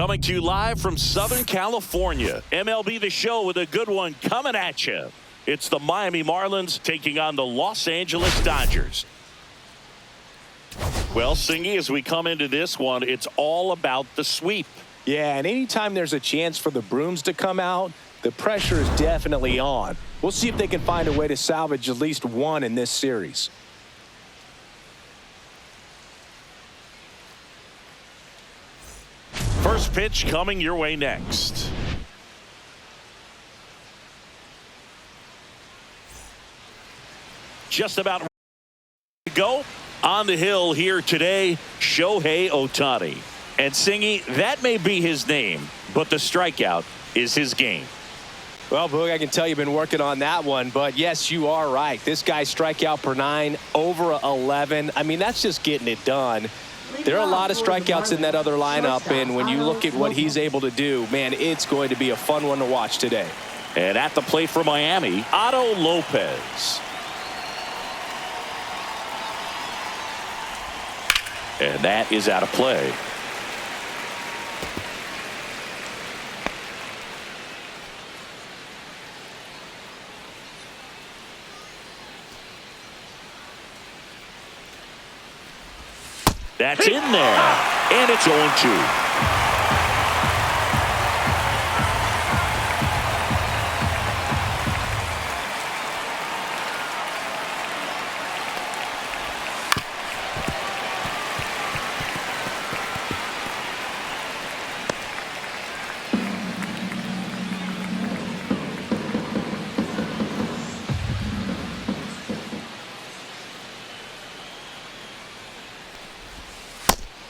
Coming to you live from Southern California. MLB The Show with a good one coming at you. It's the Miami Marlins taking on the Los Angeles Dodgers. Well, Singy, as we come into this one, it's all about the sweep. Yeah, and anytime there's a chance for the brooms to come out, the pressure is definitely on. We'll see if they can find a way to salvage at least one in this series. First pitch coming your way next. Just about to go on the hill here today, Shohei Ohtani. And Singy, that may be his name, but the strikeout is his game. Well, Boog, I can tell you've been working on that one, but yes, you are right. This guy's strikeout per 9, over 11. I mean, that's just getting it done. There are a lot of strikeouts in that other lineup, and when you look at what he's able to do, man, it's going to be a fun one to watch today. And at the plate for Miami, Otto Lopez. And that is out of play. That's in there, and it's 0-2.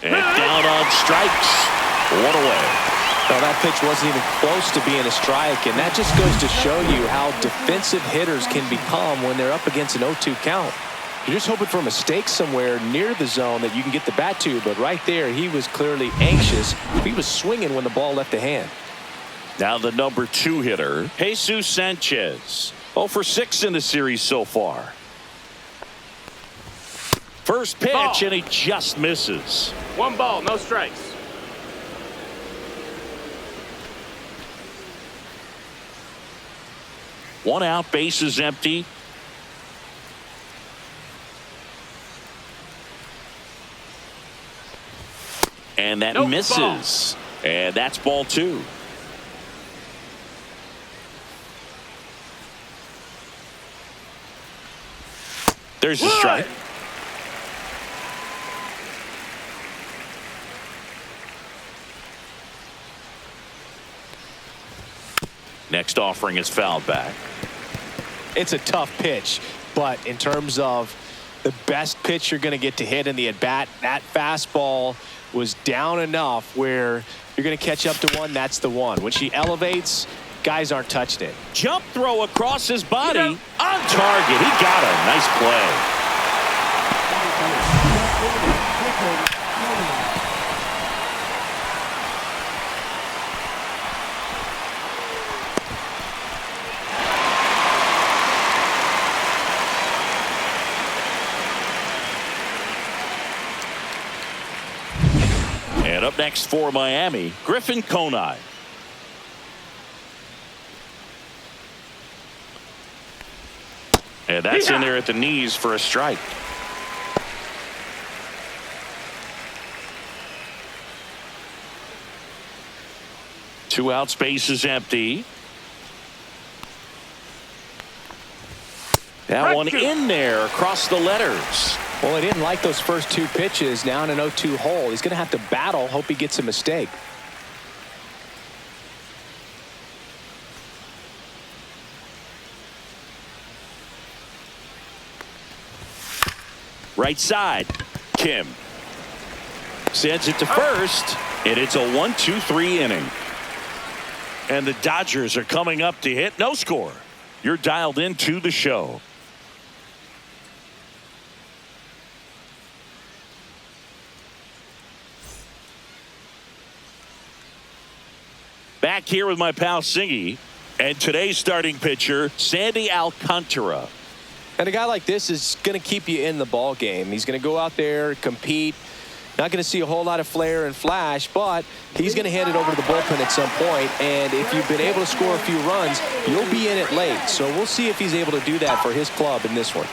And down on strikes. One away. Well, that pitch wasn't even close to being a strike, and that just goes to show you how defensive hitters can become when they're up against an 0-2 count. You're just hoping for a mistake somewhere near the zone that you can get the bat to, but right there he was clearly anxious. He was swinging when the ball left the hand. Now the number 2 hitter, Jesus Sanchez. 0 for 6 in the series so far. First pitch, ball. And he just misses. 1 ball, no strikes. One out, base is empty. And that misses. Ball. And that's ball 2. There's the strike. Next offering is fouled back. It's a tough pitch, but in terms of the best pitch you're going to get to hit in the at-bat, that fastball was down enough where you're going to catch up to one. That's the one. When she elevates, guys aren't touching it. Jump throw across his body. On target. He got a nice play. And up next for Miami, Griffin Conine. And that's in there at the knees for a strike. Two outs, base is empty. That one in there across the letters. Well, he didn't like those first 2 pitches. Now in an 0-2 hole, he's going to have to battle, hope he gets a mistake. Right side, Kim sends it to first, and it's a 1-2-3 inning. And the Dodgers are coming up to hit. No score. You're dialed into the show. Back here with my pal Singy, and today's starting pitcher, Sandy Alcantara. And a guy like this is going to keep you in the ball game. He's going to go out there, compete, Not going to see a whole lot of flair and flash, but he's going to hand it over to the bullpen at some point. And if you've been able to score a few runs, you'll be in it late. So we'll see if he's able to do that for his club in this one.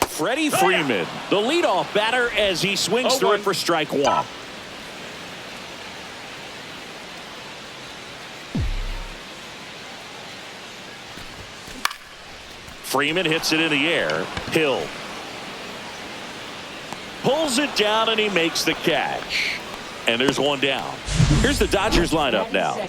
Freddie Freeman, the leadoff batter, as he swings through it for strike one. Freeman hits it in the air. Hill pulls it down, and he makes the catch. And there's one down. Here's the Dodgers lineup now.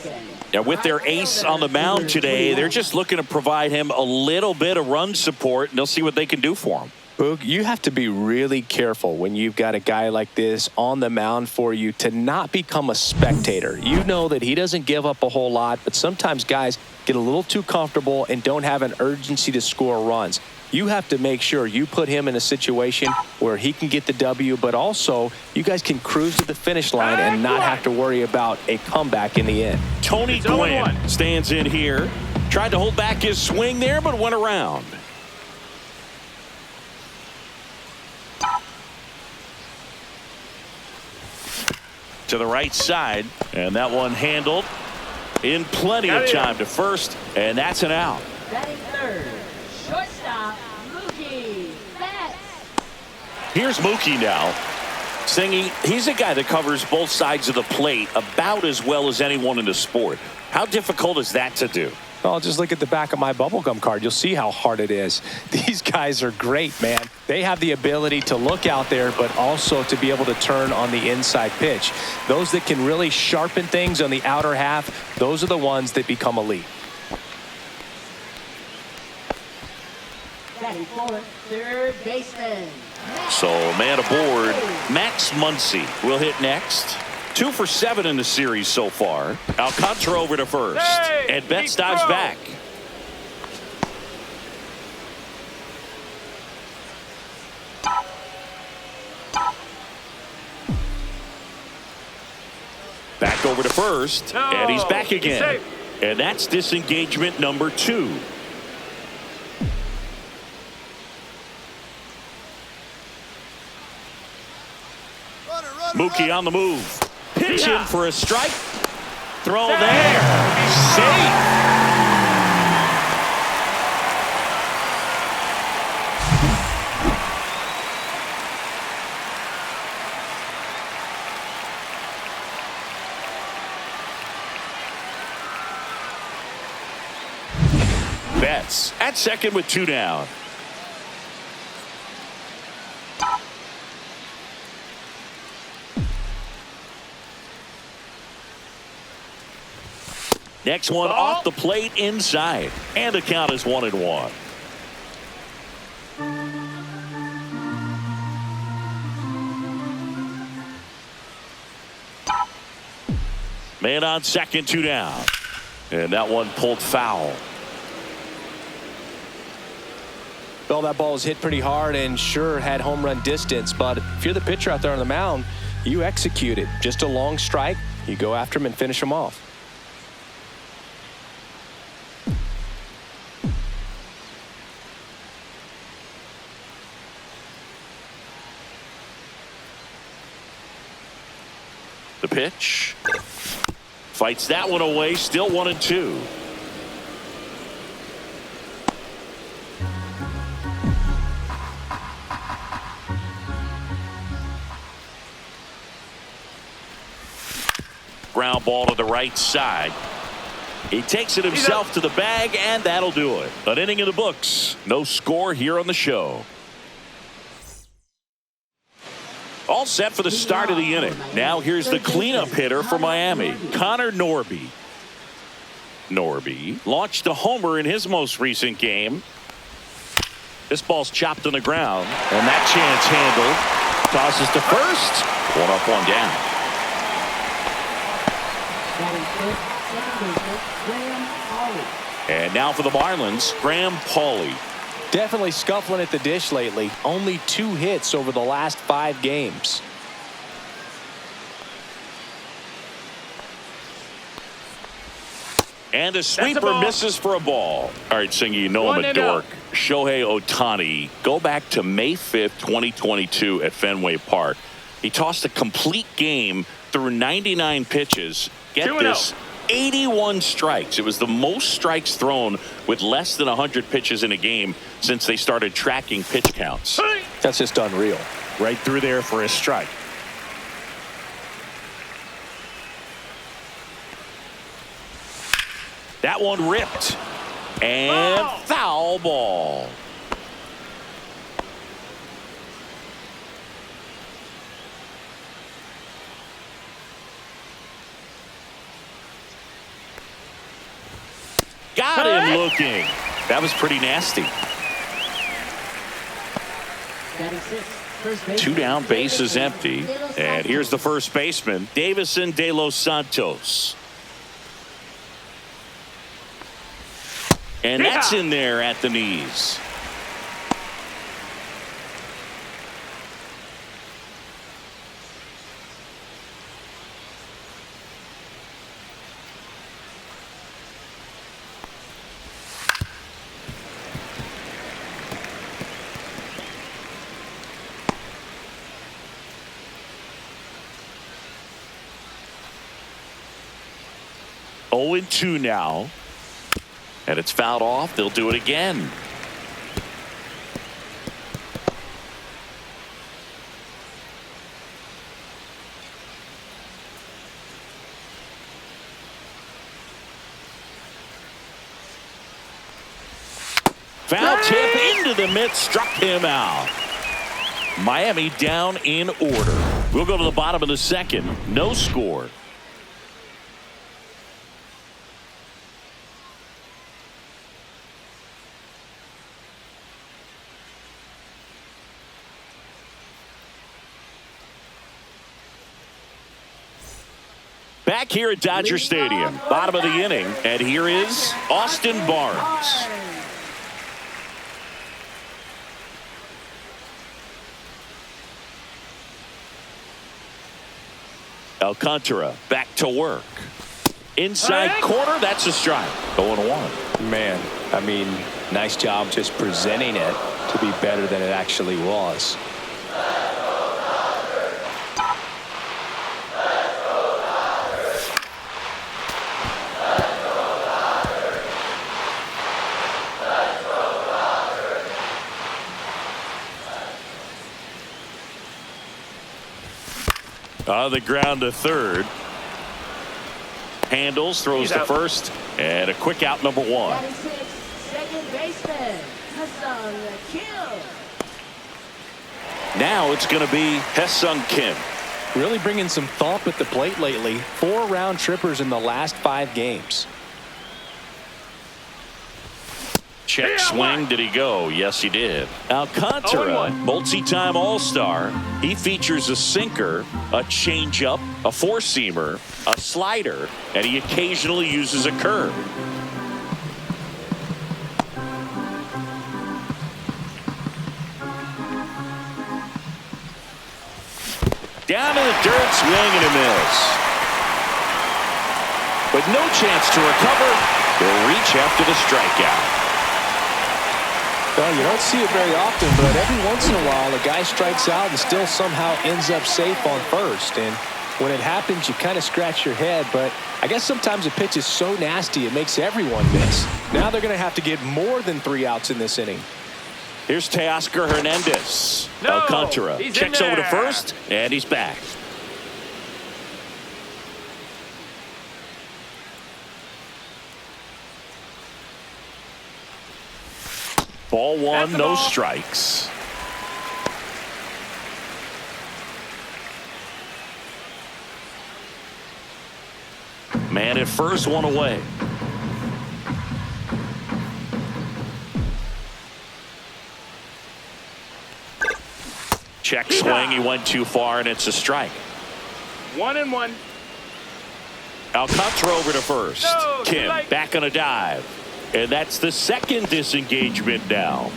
Now, with their ace on the mound today, they're just looking to provide him a little bit of run support, and they'll see what they can do for him. Boog, you have to be really careful when you've got a guy like this on the mound for you to not become a spectator. You know that he doesn't give up a whole lot, but sometimes guys get a little too comfortable and don't have an urgency to score runs. You have to make sure you put him in a situation where he can get the W, but also you guys can cruise to the finish line and not have to worry about a comeback in the end. Tony Gwynn stands in here. Tried to hold back his swing there, but went around. To the right side, and that one handled in plenty of time to first, and that's an out. Batting third, shortstop, Mookie Betts. Here's Mookie now. Singy, he's a guy that covers both sides of the plate about as well as anyone in the sport. How difficult is that to do? Well, just look at the back of my bubblegum card. You'll see how hard it is. These guys are great, man. They have the ability to look out there, but also to be able to turn on the inside pitch. Those that can really sharpen things on the outer half, those are the ones that become elite. Batting fourth, third baseman. So, man aboard, Max Muncy will hit next. 2 for 7 in the series so far. Alcantara over to first. And Betts dives back. Back over to first. And he's back again. And that's disengagement number 2. Mookie on the move. Pitch in for a strike. Throw there. Safe. Betts at second with 2 down. Next one off the plate inside. And the count is 1-1. Man on second, 2 down. And that one pulled foul. Well, that ball was hit pretty hard and sure had home run distance. But if you're the pitcher out there on the mound, you execute it. Just a long strike. You go after him and finish him off. The pitch. Fights that one away. Still 1-2. Ground ball to the right side. He takes it himself to the bag, and that'll do it. An inning in the books. No score here on the show. All set for the start of the inning. Now here's the cleanup hitter for Miami, Connor Norby. Norby launched a homer in his most recent game. This ball's chopped on the ground, and that chance handled. Tosses to first. 1 up, 1 down. And now for the Marlins, Graham Pauley. Definitely scuffling at the dish lately. Only 2 hits over the last 5 games. And the sweeper misses for a ball. All right, Singy, you know I'm a dork. Shohei Ohtani, go back to May 5th, 2022 at Fenway Park. He tossed a complete game through 99 pitches. Get this, 81 strikes. It was the most strikes thrown with less than 100 pitches in a game since they started tracking pitch counts. That's just unreal. Right through there for a strike. That one ripped. And foul ball. Got him looking. That was pretty nasty. 2 down, base is empty. And here's the first baseman, Davison De Los Santos. And that's in there at the knees. Oh, 2 now. And it's fouled off. They'll do it again. Foul tip into the mitt, struck him out. Miami down in order. We'll go to the bottom of the second. No score. Back here at Dodger Stadium, bottom of the inning, and here is Austin Barnes. Alcantara back to work. Inside corner, that's a strike. 0-1. Man, I mean, nice job just presenting it to be better than it actually was. On the ground to third. Handles, throws to first, and a quick out, number 1. Second baseman, Ha-Seong Kim. Now it's going to be Ha-Seong Kim. Really bringing some thump at the plate lately. 4 round trippers in the last 5 games. Check swing. Did he go? Yes, he did. Alcantara, multi-time All-Star. He features a sinker, a changeup, a four-seamer, a slider, and he occasionally uses a curve. Down in the dirt, swing and a miss. With no chance to recover, he'll reach after the strikeout. Well, you don't see it very often, but every once in a while, a guy strikes out and still somehow ends up safe on first. And when it happens, you kind of scratch your head. But I guess sometimes a pitch is so nasty, it makes everyone miss. Now they're going to have to get more than 3 outs in this inning. Here's Teoscar Hernandez. Alcantara checks over to first, and he's back. Ball 1, no strikes. Man at first, 1 away. Check swing, he went too far, and it's a strike. 1-1. Alcantara over to first. Kim back on a dive. And that's the second disengagement now.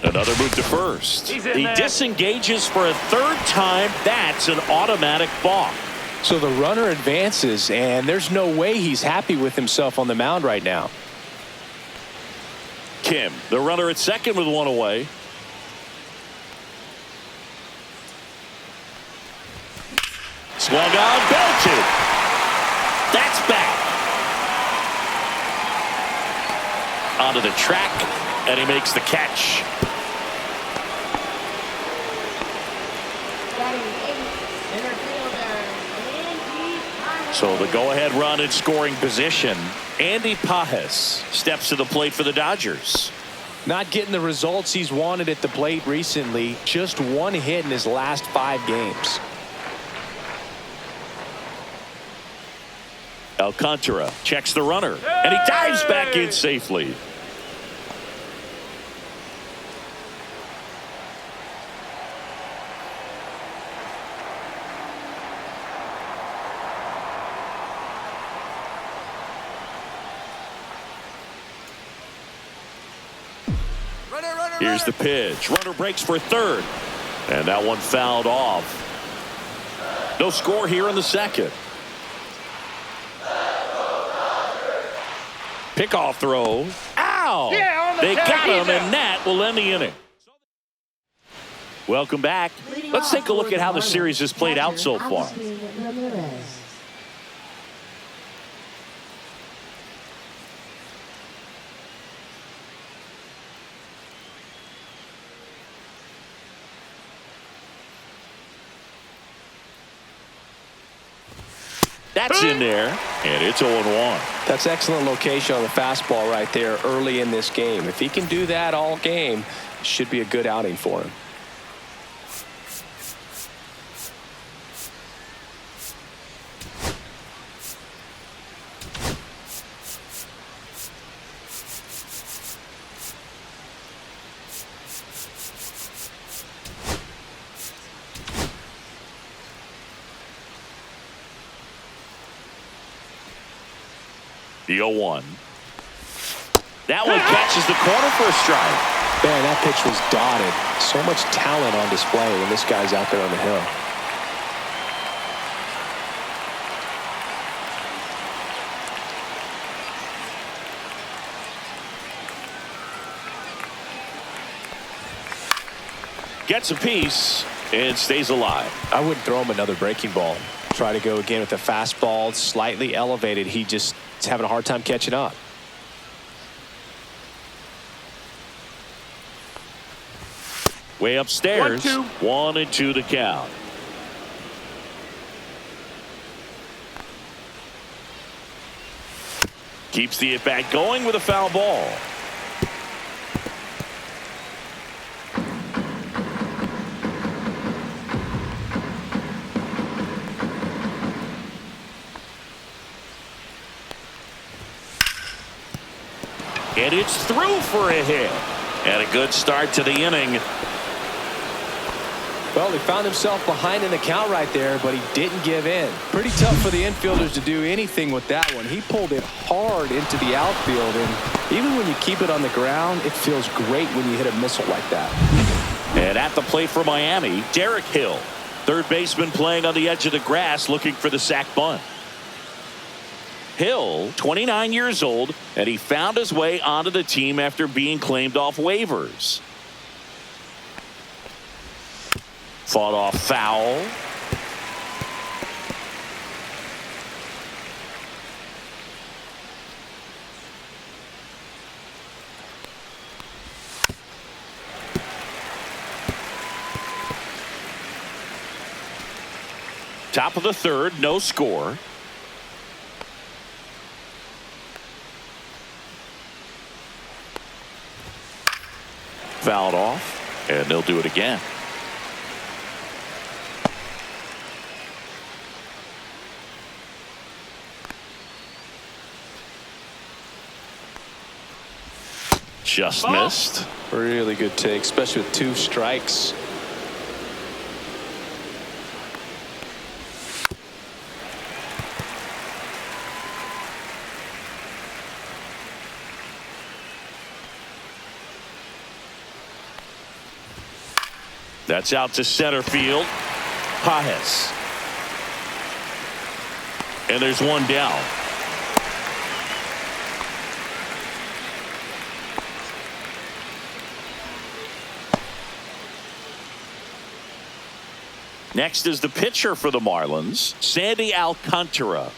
Another move to first. He disengages for a 3rd time. That's an automatic balk. So the runner advances, and there's no way he's happy with himself on the mound right now. Kim, the runner at second with one away. Swung on, belted. That's back. Onto the track, and he makes the catch. So the go-ahead run in scoring position. Andy Pajes steps to the plate for the Dodgers. Not getting the results he's wanted at the plate recently. Just one hit in his last 5 games. Alcantara checks the runner, and he dives back in safely. Here's the pitch. Runner breaks for third. And that one fouled off. No score here in the second. Pickoff throw. Ow! Yeah, they got him, and that will end the inning. Welcome back. Let's take a look at how the series has played out so far. That's in there, and it's 0-1. That's excellent location on the fastball right there early in this game. If he can do that all game, it should be a good outing for him. The 0-1. That one catches the corner for a strike. Man, that pitch was dotted. So much talent on display when this guy's out there on the hill. Gets a piece and stays alive. I wouldn't throw him another breaking ball. Try to go again with the fastball slightly elevated. He just is having a hard time catching up. Way upstairs. 1-2. 1-2 to count. Keeps the at-bat going with a foul ball. And it's through for a hit. And a good start to the inning. Well, he found himself behind in the count right there, but he didn't give in. Pretty tough for the infielders to do anything with that one. He pulled it hard into the outfield, and even when you keep it on the ground, it feels great when you hit a missile like that. And at the plate for Miami, Derek Hill, third baseman playing on the edge of the grass looking for the sac bunt. Hill, 29 years old, and he found his way onto the team after being claimed off waivers. Fought off foul. Top of the third, no score. Fouled off, and they'll do it again. Just missed. Really good take, especially with 2 strikes. That's out to center field. Pajes. And there's one down. Next is the pitcher for the Marlins, Sandy Alcantara.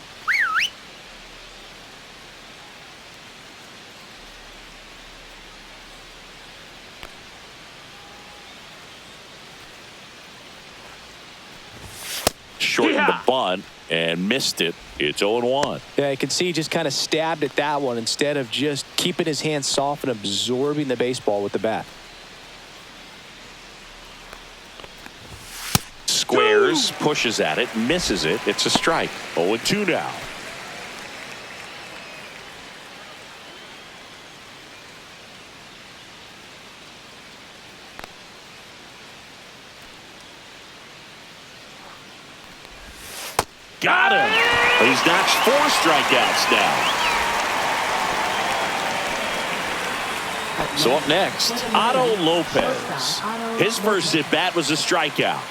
Shortened the bunt and missed it. It's 0-1. Yeah, you can see he just kind of stabbed at that one instead of just keeping his hands soft and absorbing the baseball with the bat. Squares, pushes at it, misses it. It's a strike. 0-2 now. Got him. He's notched 4 strikeouts now. So up next, Otto Lopez. His first at bat was a strikeout.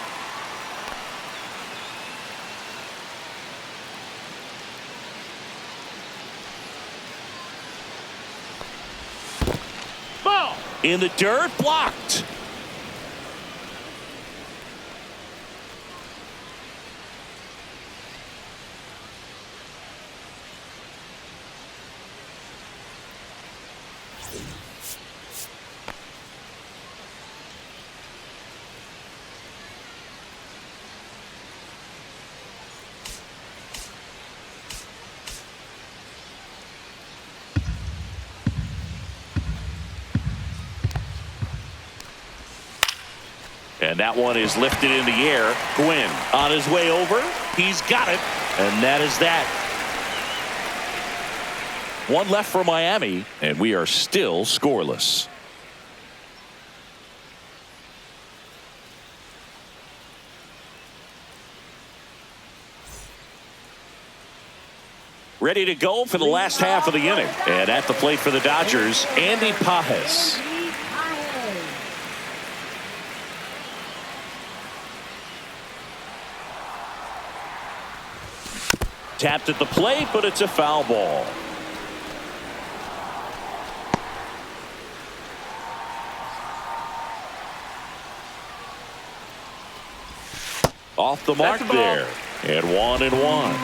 Ball. In the dirt, blocked. And that one is lifted in the air. Gwynn on his way over. He's got it. And that is that. One left for Miami, and we are still scoreless. Ready to go for the last half of the inning. And at the plate for the Dodgers, Andy Pajes. Tapped at the plate, but it's a foul ball. Off the mark there. And 1-1.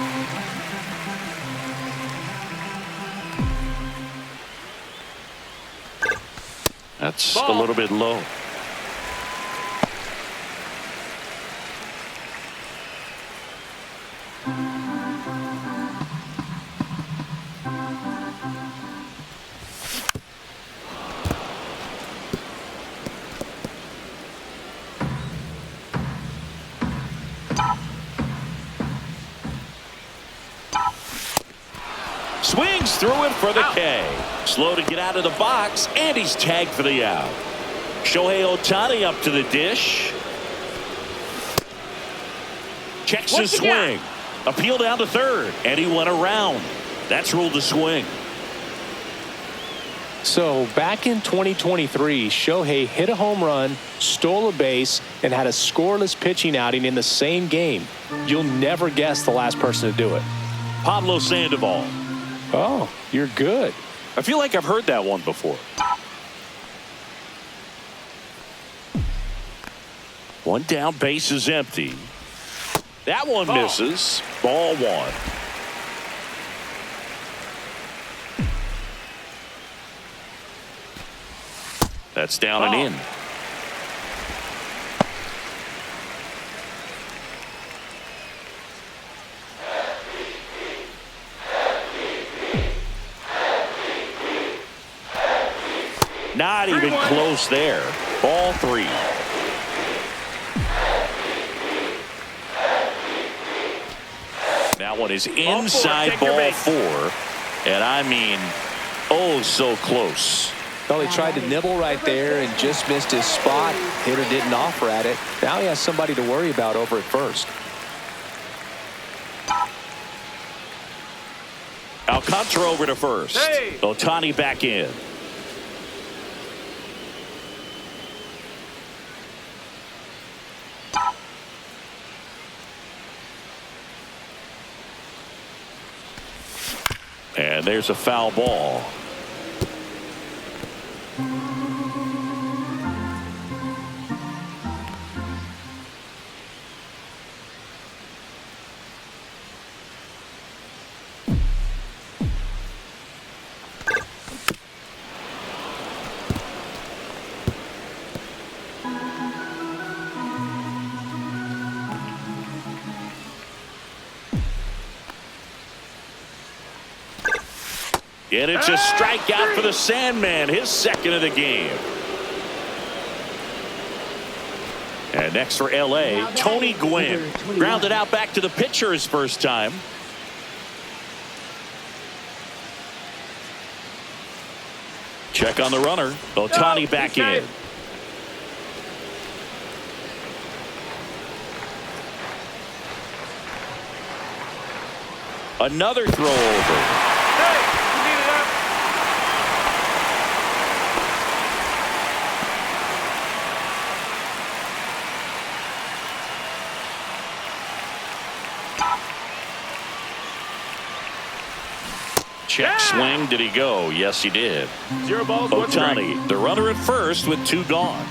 That's a little bit low. Swings through it for the K. Slow to get out of the box, and he's tagged for the out. Shohei Ohtani up to the dish. Checks his swing. Appeal down to third, and he went around. That's ruled a swing. So back in 2023, Shohei hit a home run, stole a base, and had a scoreless pitching outing in the same game. You'll never guess the last person to do it. Pablo Sandoval. Oh, you're good. I feel like I've heard that one before. One down, base is empty. That one misses. Ball 1. That's down and in. Not even close there. Ball 3. That one is inside ball 4. And I mean, oh, so close. Well, he tried to nibble right there and just missed his spot. Hitter didn't offer at it. Now he has somebody to worry about over at first. Alcantara over to first. Ohtani back in. And there's a foul ball. And it's a strikeout for the Sandman, his second of the game. And next for L.A., Tony Gwynn. Grounded out back to the pitcher his first time. Check on the runner. Ohtani back in. Another throw over. Check swing. Did he go? Yes, he did. 0 balls, 1 strike. Ohtani, the runner at first with 2 gone.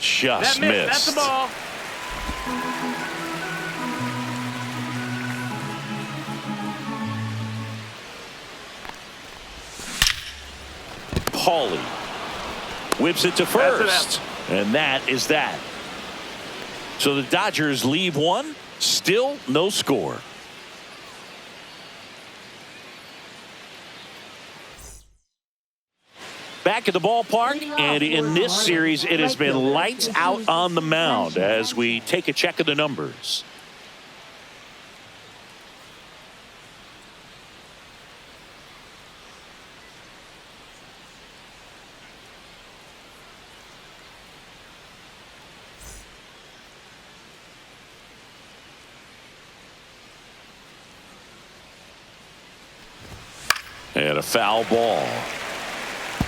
Just missed. That's the ball. Paulie whips it to first. And that is that. So the Dodgers leave one. Still no score. Back at the ballpark, and in this series it has been lights out on the mound as we take a check of the numbers. And a foul ball.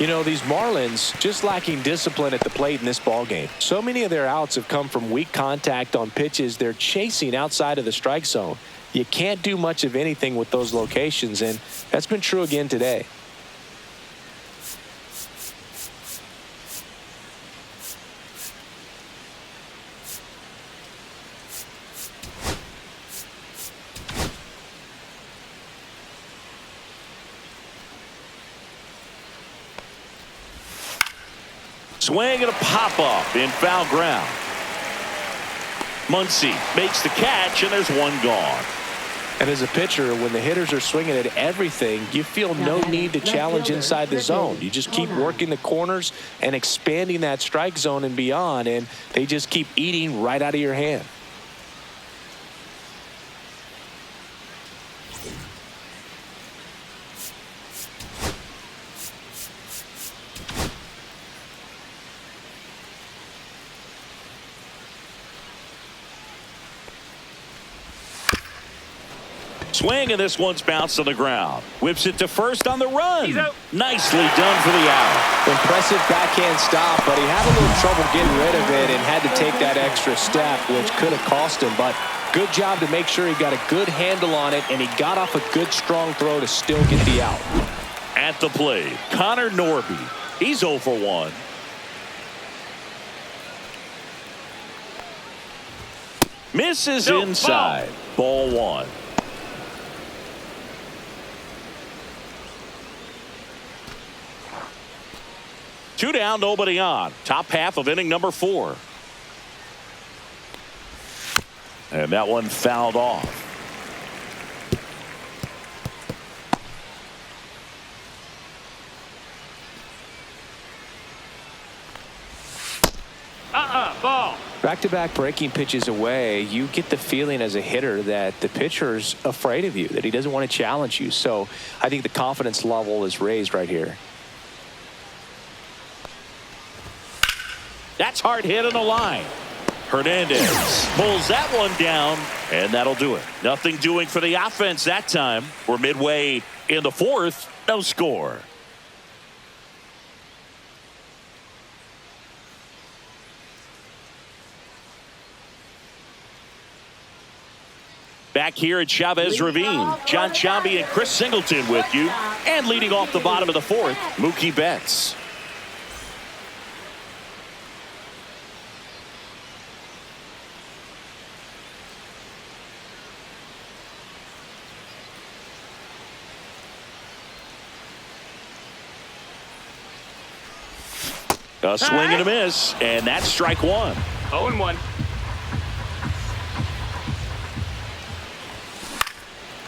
You know, these Marlins just lacking discipline at the plate in this ball game. So many of their outs have come from weak contact on pitches they're chasing outside of the strike zone. You can't do much of anything with those locations, and that's been true again today. Swing and a pop-up in foul ground. Muncy makes the catch, and there's 1 gone. And as a pitcher, when the hitters are swinging at everything, you feel no need to challenge inside the zone. You just keep working the corners and expanding that strike zone and beyond, and they just keep eating right out of your hand. Swing, and this one's bounced on the ground. Whips it to first on the run. Nicely done for the out. Impressive backhand stop, but he had a little trouble getting rid of it and had to take that extra step, which could have cost him. But good job to make sure he got a good handle on it, and he got off a good, strong throw to still get the out. At the plate, Connor Norby. He's 0 for 1. Misses inside. Ball 1. Two down, nobody on. Top half of inning number 4. And that one fouled off. Ball. Back-to-back breaking pitches away, you get the feeling as a hitter that the pitcher's afraid of you, that he doesn't want to challenge you. So I think the confidence level is raised right here. That's hard hit on the line. Hernandez pulls that one down, and that'll do it. Nothing doing for the offense that time. We're midway in the 4th. No score. Back here at Chavez Ravine, John Chambi and Chris Singleton with you. And leading off the bottom of the fourth, Mookie Betts. A swing and a miss, and that's strike one. 0-1.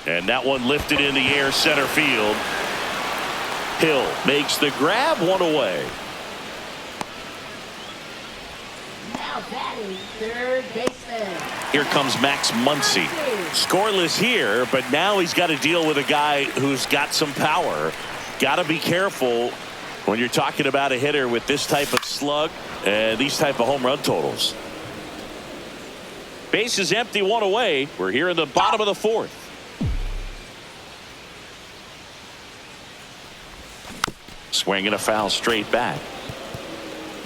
And that one lifted in the air center field. Hill makes the grab, one away. Now batting third baseman. Here comes Max Muncy. Scoreless here, but now he's got to deal with a guy who's got some power. Got to be careful when you're talking about a hitter with this type of slug and these type of home run totals. Base is empty, one away. We're here in the bottom of the fourth. Swing and a foul straight back.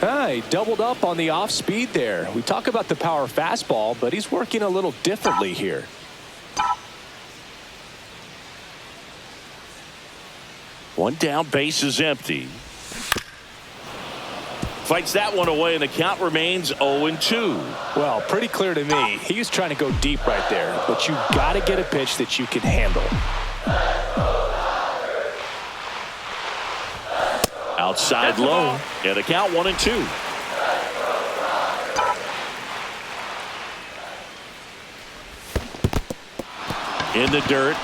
He doubled up on the off speed there. We talk about the power fastball, but he's working a little differently here. One down, base is empty. Fights that one away, and the count remains 0-2. Well, pretty clear to me. He was trying to go deep right there, but you got to get a pitch that you can handle. Outside low, and the count 1-2. In the dirt.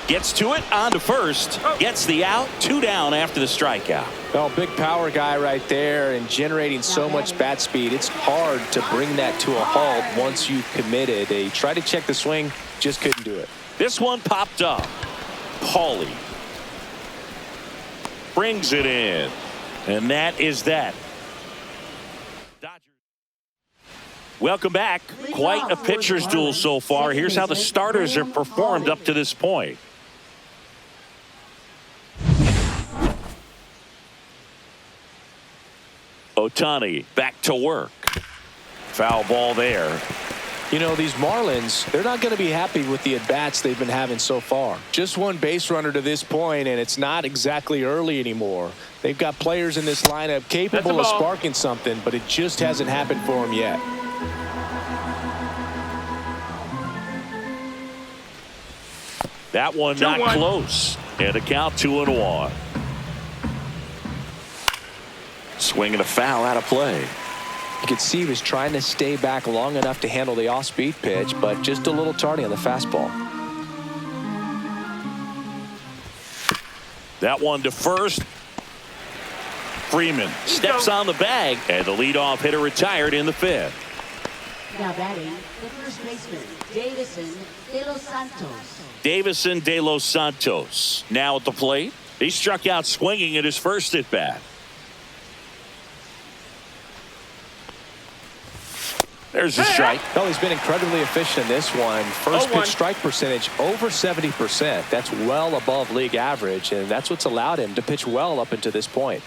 Gets to it, on to first. Gets the out, 2 down after the strikeout. Well, big power guy right there and generating so much bat speed. It's hard to bring that to a halt once you've committed. They tried to check the swing, just couldn't do it. This one popped up. Paulie brings it in, and that is that. Welcome back. Quite a pitcher's duel so far. Here's how the starters have performed up to this point. Ohtani back to work. Foul ball there. You know, these Marlins, they're not going to be happy with the at-bats they've been having so far. Just one base runner to this point, and it's not exactly early anymore. They've got players in this lineup capable of sparking something, but it just hasn't happened for them yet. That one not close. And a count 2-1. Swing and a foul out of play. You could see he was trying to stay back long enough to handle the off-speed pitch, but just a little tardy on the fastball. That one to first. Freeman steps on the bag, and the leadoff hitter retired in the fifth. Now batting the first baseman, Davison de los Santos. Davison de los Santos now at the plate. He struck out swinging at his first at bat. There's the strike. Well, he's been incredibly efficient in this one. First pitch strike percentage over 70%. That's well above league average, and that's what's allowed him to pitch well up until this point.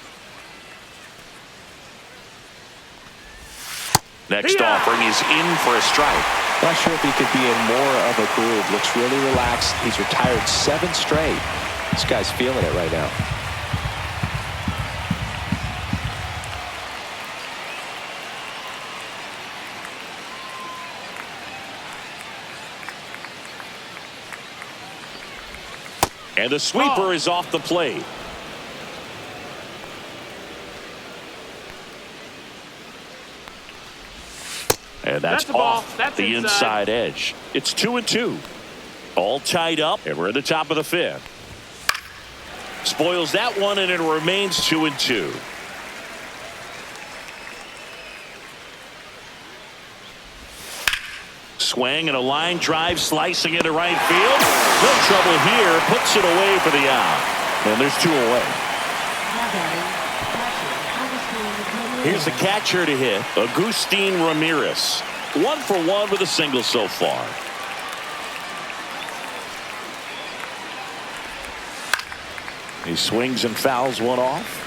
Next offering is in for a strike. Not sure if he could be in more of a groove. Looks really relaxed. He's retired 7 straight. This guy's feeling it right now. And the sweeper is off the plate. And that's off the inside edge. It's 2-2. All tied up, and we're at the top of the fifth. Spoils that one, and it remains 2-2. Swing and a line drive slicing into right field. No trouble here. Puts it away for the out. And there's 2 away. Here's the catcher to hit, Agustin Ramirez. 1 for 1 with a single so far. He swings and fouls one off.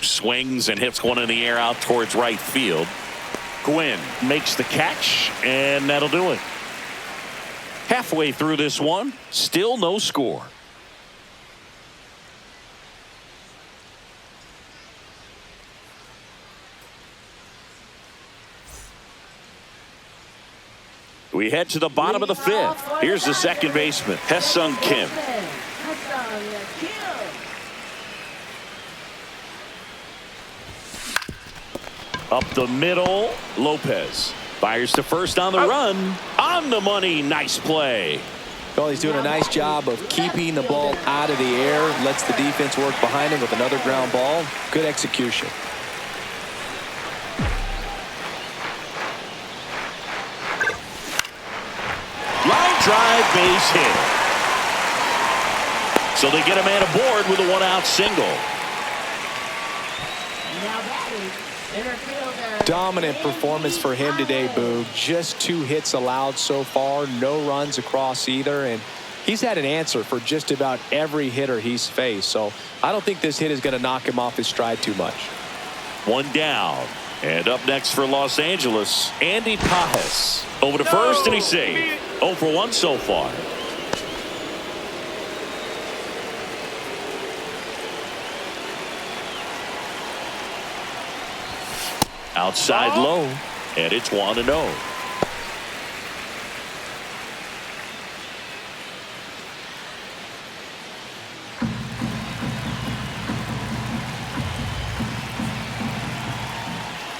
Swings and hits one in the air out towards right field. Gwynn makes the catch, and that'll do it. Halfway through this one, still no score. We head to the bottom of the fifth. Here's the second baseman, Hae-Sung Kim. Up the middle, Lopez fires to first on the run. On the money, nice play. Well, he's doing a nice job of keeping the ball out of the air. Lets the defense work behind him with another ground ball. Good execution. Line drive, base hit. So they get a man aboard with a one-out single. Now batting, center fielder. Dominant performance for him today, Boog. Just 2 hits allowed so far. No runs across either. And he's had an answer for just about every hitter he's faced. So I don't think this hit is going to knock him off his stride too much. One down. And up next for Los Angeles, Andy Pajes. Over to first, and he's saved. 0 for 1 so far. Outside low, and it's 1-0.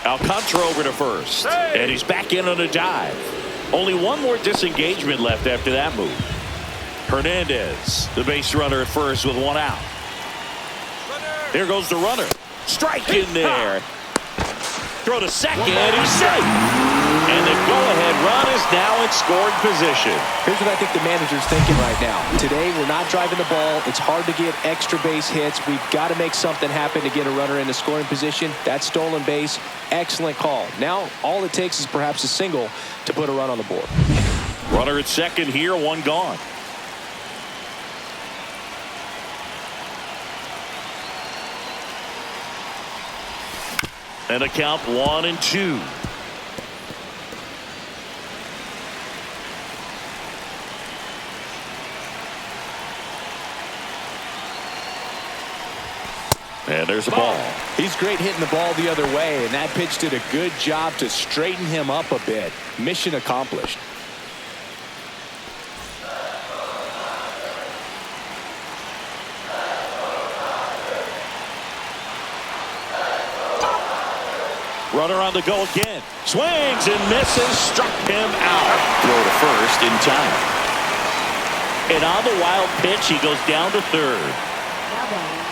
Alcantara over to first, and he's back in on a dive. Only one more disengagement left after that move. Hernandez, the base runner at first with 1 out. There goes the runner. Strike in there. Throw to second, and he's safe. And the go-ahead run is now in scoring position. Here's what I think the manager's thinking right now. Today, we're not driving the ball. It's hard to get extra base hits. We've got to make something happen to get a runner into scoring position. That stolen base, excellent call. Now, all it takes is perhaps a single to put a run on the board. Runner at second here, 1 gone. And a count 1-2. And there's a ball. He's great hitting the ball the other way, and that pitch did a good job to straighten him up a bit. Mission accomplished. Runner on the go again. Swings and misses. Struck him out. Throw to first in time. And on the wild pitch, he goes down to third. Now batting,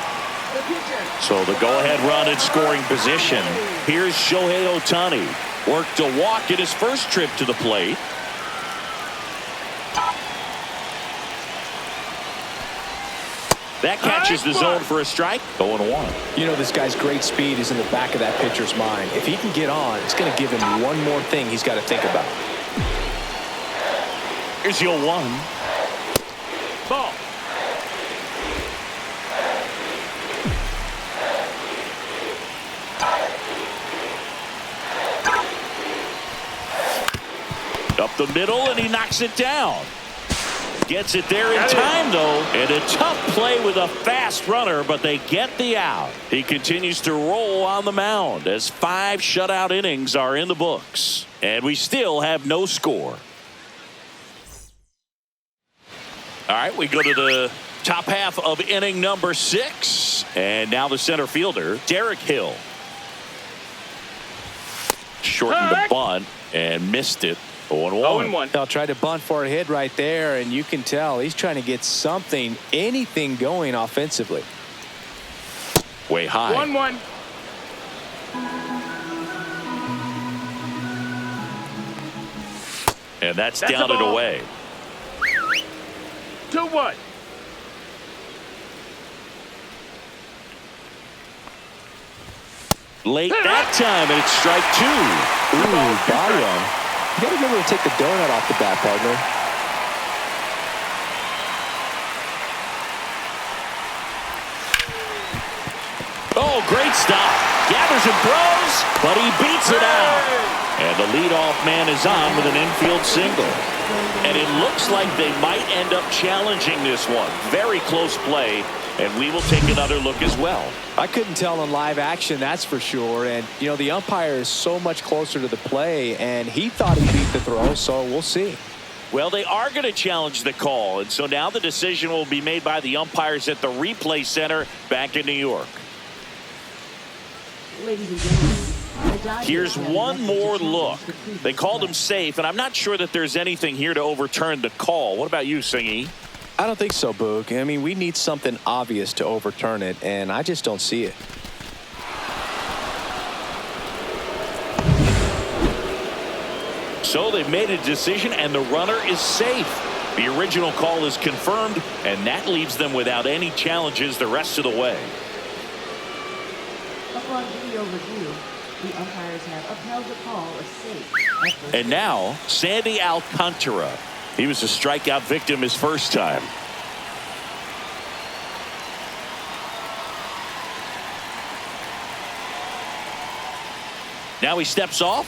the pitcher. So the go-ahead run in scoring position. Here's Shohei Ohtani. Worked a walk at his first trip to the plate. That catches the zone for a strike. 0-1. You know, this guy's great speed is in the back of that pitcher's mind. If he can get on, it's going to give him one more thing he's got to think about. Here's your 1. Ball. Up the middle, and he knocks it down. Gets it there in time, though, and a tough play with a fast runner, but they get the out. He continues to roll on the mound as 5 shutout innings are in the books, and we still have no score. All right, we go to the top half of inning number 6, and now the center fielder, Derek Hill. Shortened the bunt and missed it. 0-1. They'll try to bunt for a hit right there, and you can tell he's trying to get something, anything going offensively. Way high. 1-1. And that's That's down a and ball. away. 2-1. Late that time, and it's strike 2. Ooh, body run. You got to remember to take the donut off the bat, partner. Oh, great stop. Gathers and throws, but he beats it out. And the leadoff man is on with an infield single. And it looks like they might end up challenging this one. Very close play, and we will take another look as well. I couldn't tell in live action, that's for sure. And, you know, the umpire is so much closer to the play, and he thought he beat the throw, so we'll see. Well, they are going to challenge the call, and so now the decision will be made by the umpires at the replay center back in New York. Ladies and gentlemen, the Dodgers Here's have one elected to more challenge look. the previous They called him play. safe, and I'm not sure that there's anything here to overturn the call. What about you, Singy? I don't think so, Boog. I mean, we need something obvious to overturn it, and I just don't see it. So they've made a decision, and the runner is safe. The original call is confirmed, and that leaves them without any challenges the rest of the way. Upon video review, the umpires have upheld the call as safe. And now, Sandy Alcantara. He was a strikeout victim his first time. Now he steps off.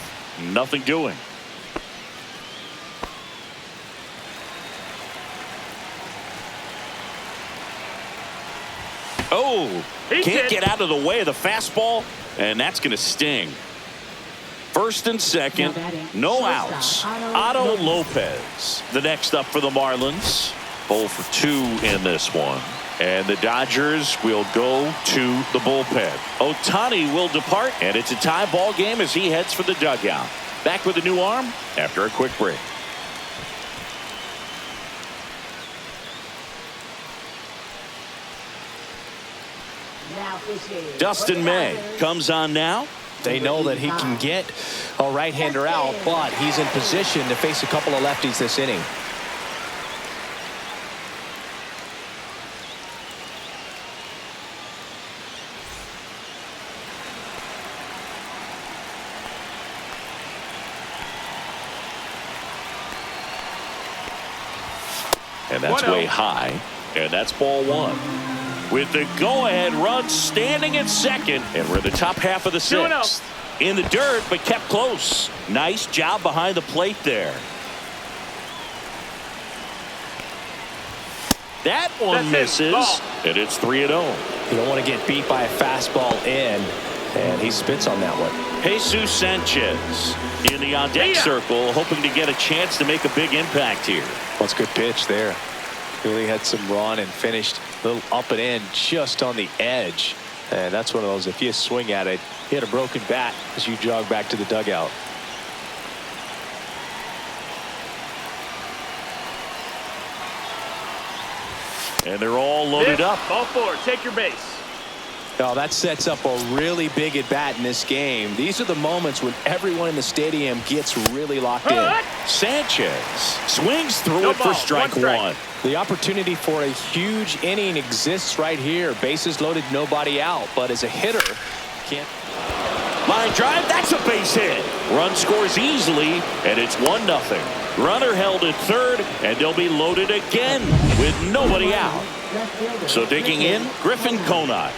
Nothing doing. Oh, can't get out of the way of the fastball, and that's going to sting. First and second, no outs. Otto Lopez, the next up for the Marlins. 0 for 2 in this one. And the Dodgers will go to the bullpen. Ohtani will depart, and it's a tie ball game as he heads for the dugout. Back with a new arm after a quick break. Now pitching. Dustin May comes on now. They know that he can get a right-hander out, but he's in position to face a couple of lefties this inning. And that's way high. And that's ball one. With the go-ahead run standing at second. And we're in the top half of the sixth. In the dirt, but kept close. Nice job behind the plate there. That one misses. And it's 3-0. You don't want to get beat by a fastball in, and he spits on that one. Jesus Sanchez in the on-deck circle, hoping to get a chance to make a big impact here. That's a good pitch there. Really had some run and finished a little up and in just on the edge. And that's one of those, if you swing at it, hit a broken bat as you jog back to the dugout. And they're all loaded up. Ball 4, take your base. Now that sets up a really big at bat in this game. These are the moments when everyone in the stadium gets really locked in. Sanchez swings through it for strike one. The opportunity for a huge inning exists right here. Bases loaded, nobody out. But as a hitter, can't. Line drive, that's a base hit. Run scores easily, and it's 1-0. Runner held at third, and they'll be loaded again with nobody out. So digging in, Griffin Conant.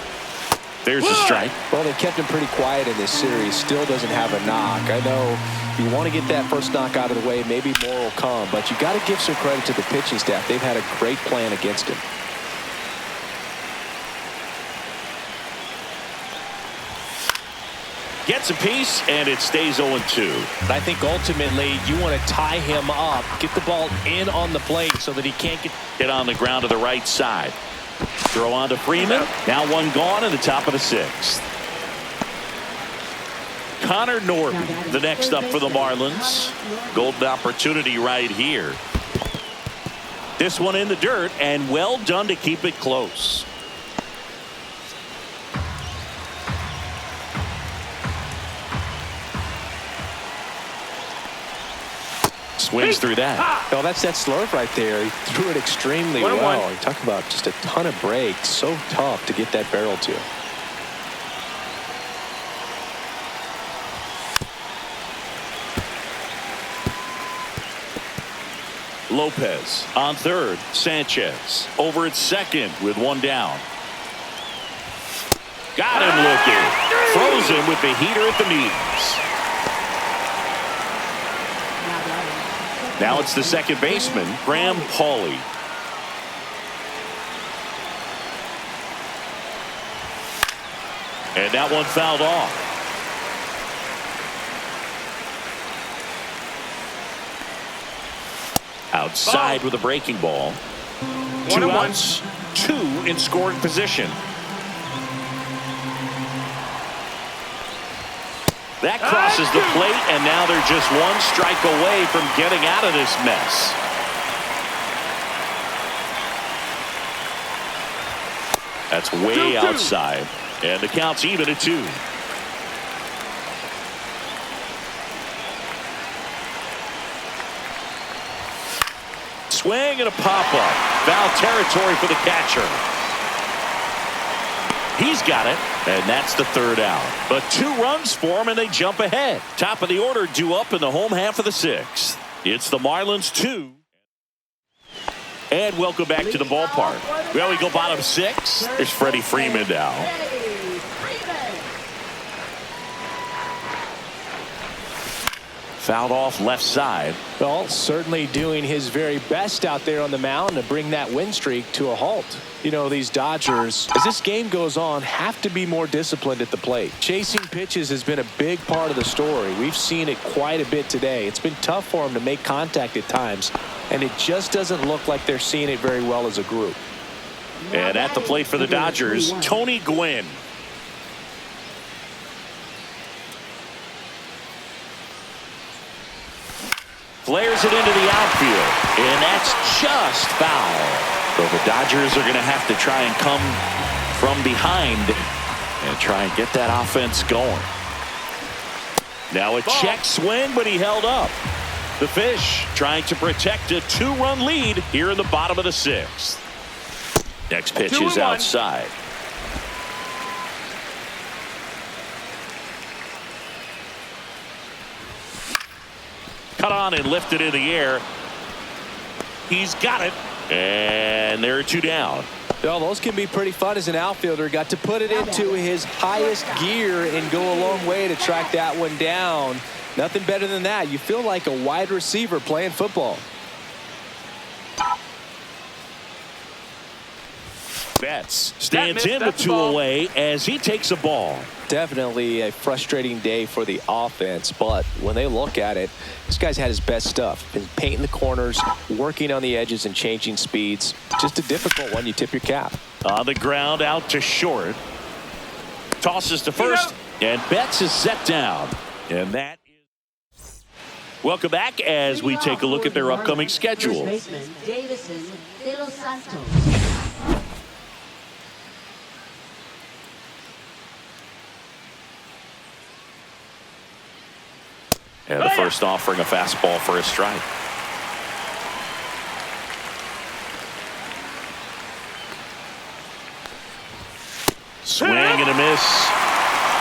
There's a strike. Well, they kept him pretty quiet in this series. Still doesn't have a knock. I know you want to get that first knock out of the way. Maybe more will come, but you got to give some credit to the pitching staff. They've had a great plan against him. Gets a piece, and it stays 0-2. I think ultimately you want to tie him up, get the ball in on the plate so that he can't get on the ground to the right side. Throw on to Freeman. Now one gone in the top of the sixth. Connor Norton, the next up for the Marlins. Golden opportunity right here. This one in the dirt, and well done to keep it close. Swings through that. Oh, that's that slurve right there. He threw it extremely well. You talk about just a ton of breaks. So tough to get that barrel to. Lopez on third. Sanchez over at second with one down. Got him looking. Throws him with the heater at the knees. Now it's the second baseman, Graham Pauley. And that one fouled off. Outside with a breaking ball. 2 outs, 2 in scoring position. That crosses the plate, and now they're just 1 strike away from getting out of this mess. That's way outside, and the count's even at 2. Swing and a pop-up. Foul territory for the catcher. He's got it, and that's the 3rd out. But 2 runs for him, and they jump ahead. Top of the order due up in the home half of the 6th. It's the Marlins 2. And welcome back to the ballpark. Well, we go bottom 6. There's Freddie Freeman now. Fouled off left side. Well, certainly doing his very best out there on the mound to bring that win streak to a halt. You know, these Dodgers, as this game goes on, have to be more disciplined at the plate. Chasing pitches has been a big part of the story. We've seen it quite a bit today. It's been tough for them to make contact at times, and it just doesn't look like they're seeing it very well as a group. And at the plate for the Dodgers, Tony Gwynn. Flares it into the outfield, and that's just foul. So the Dodgers are going to have to try and come from behind and try and get that offense going. Now a check swing, but he held up. The Fish trying to protect a 2-run lead here in the bottom of the 6th. Next pitch is outside. Cut on and lifted in the air. He's got it. And there are 2 down. Well, those can be pretty fun as an outfielder. Got to put it into his highest gear and go a long way to track that one down. Nothing better than that. You feel like a wide receiver playing football. Betts stands in with 2 away as he takes a ball. Definitely a frustrating day for the offense, but when they look at it, this guy's had his best stuff. Been painting the corners, working on the edges and changing speeds. Just a difficult one. You tip your cap. On the ground, out to short. Tosses to first, and Betts is set down. And that is... Welcome back as we take a look at their upcoming schedule. And the first offering a fastball for a strike. Swing and a miss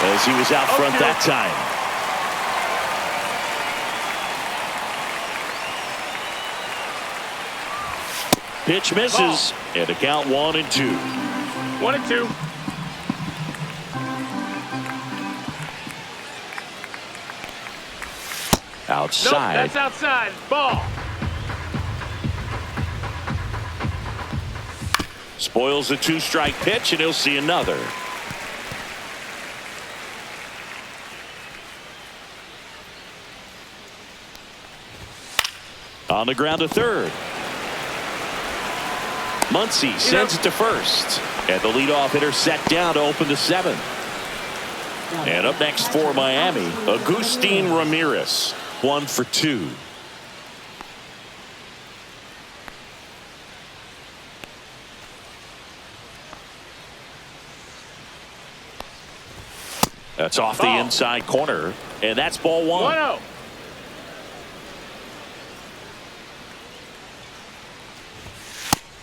as he was out front that time. Pitch misses, and a count 1-2. 1-2. Outside. Nope, that's outside. Ball. Spoils the 2-strike pitch, and he'll see another. On the ground to third. Muncy sends it to first. And the leadoff hitter set down to open the 7th. And up next for Miami, Agustin Ramirez. 1 for 2. That's off the inside corner, and that's ball 1. 1-0.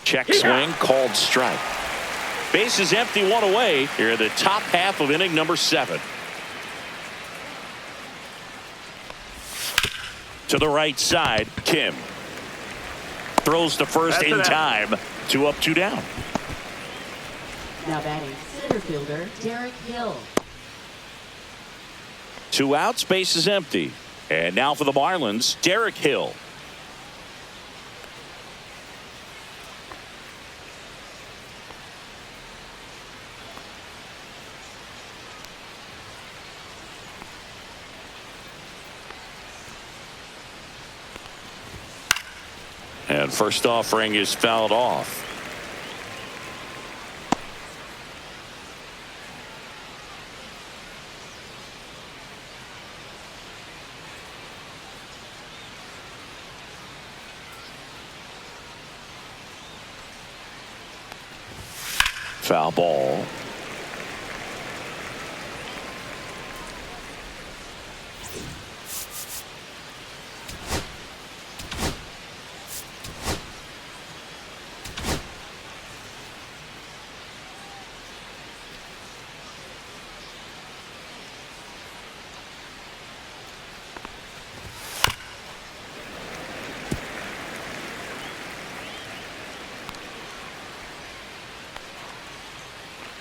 Check swing, called strike. Base is empty, 1 away here in the top half of inning number 7. To the right side, Kim. Throws to first in time. 2 up, 2 down. Now batting center fielder Derek Hill. 2 outs, base is empty. And now for the Marlins, Derek Hill. And first offering is fouled off. Foul ball.